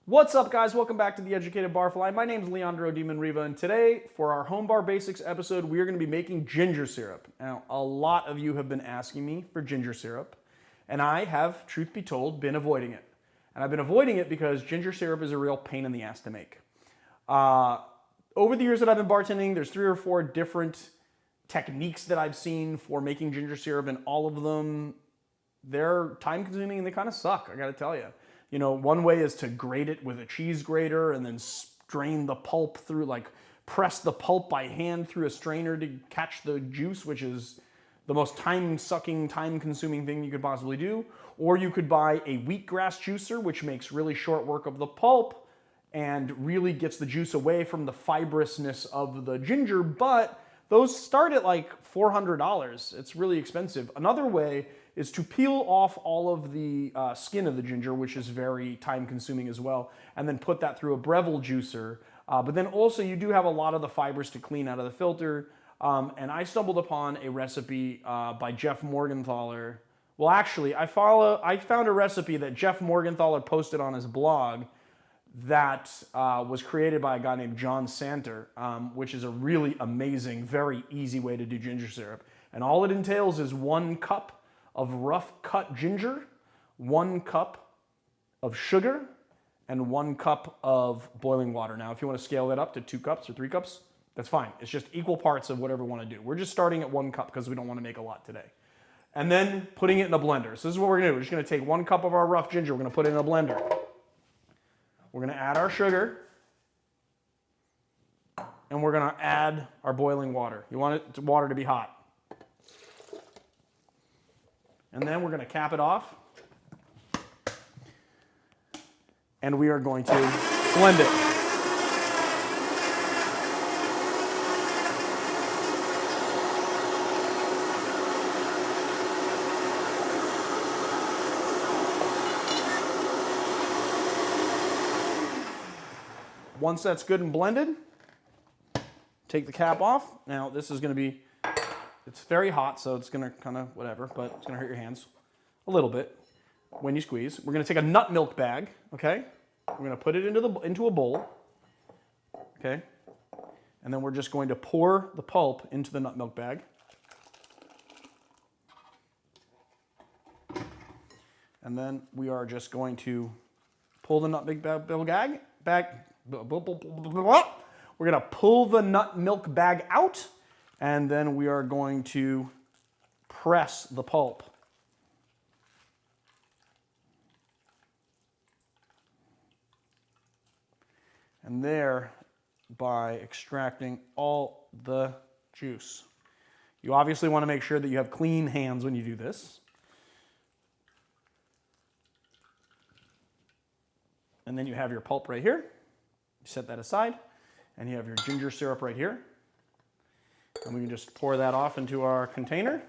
What's up, guys? Welcome back to The Educated Barfly. My name's Leandro Demon-Riva, and today, for our Home Bar Basics episode, we are going to be making ginger syrup. Now, a lot of you have been asking me for ginger syrup, and I have, truth be told, been avoiding it. And I've been avoiding it because ginger syrup is a real pain in the ass to make. Over the years that I've been bartending, there's 3 or 4 different techniques that I've seen for making ginger syrup, and all of them, they're time-consuming and they kind of suck, I gotta tell you. You know, one way is to grate it with a cheese grater and then strain the pulp through, like press the pulp by hand through a strainer to catch the juice, which is the most time-sucking, time-consuming thing you could possibly do. Or you could buy a wheatgrass juicer, which makes really short work of the pulp and really gets the juice away from the fibrousness of the ginger, but those start at like $400. It's really expensive. Another way is to peel off all of the skin of the ginger, which is very time consuming as well, and then put that through a Breville juicer. But then also you do have a lot of the fibers to clean out of the filter. And I stumbled upon a recipe by Jeff Morganthaler. Well, actually, I found a recipe that Jeff Morganthaler posted on his blog that was created by a guy named John Santer, which is a really amazing, very easy way to do ginger syrup. And all it entails is 1 cup of rough cut ginger, 1 cup of sugar, and 1 cup of boiling water. Now, if you want to scale that up to 2 cups or 3 cups, that's fine. It's just equal parts of whatever you want to do. We're just starting at 1 cup because we don't want to make a lot today. And then putting it in a blender. So this is what we're going to do. We're just going to take 1 cup of our rough ginger. We're going to put it in a blender. We're going to add our sugar. And we're going to add our boiling water. You want water to be hot. And then we're going to cap it off. And we are going to blend it. Once that's good and blended, take the cap off. Now this is going to be, it's very hot, so it's going to kind of whatever, but it's going to hurt your hands a little bit when you squeeze. We're going to take a nut milk bag, okay? We're going to put it into a bowl, okay? And then we're just going to pour the pulp into the nut milk bag. And then we are just going to pull the nut milk bag. We're going to pull the nut milk bag out, and then we are going to press the pulp. And thereby extracting all the juice. You obviously want to make sure that you have clean hands when you do this. And then you have your pulp right here. Set that aside. And you have your ginger syrup right here. And we can just pour that off into our container.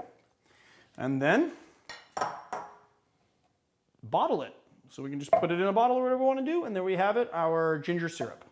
And then bottle it. So we can just put it in a bottle or whatever we want to do. And there we have it, our ginger syrup.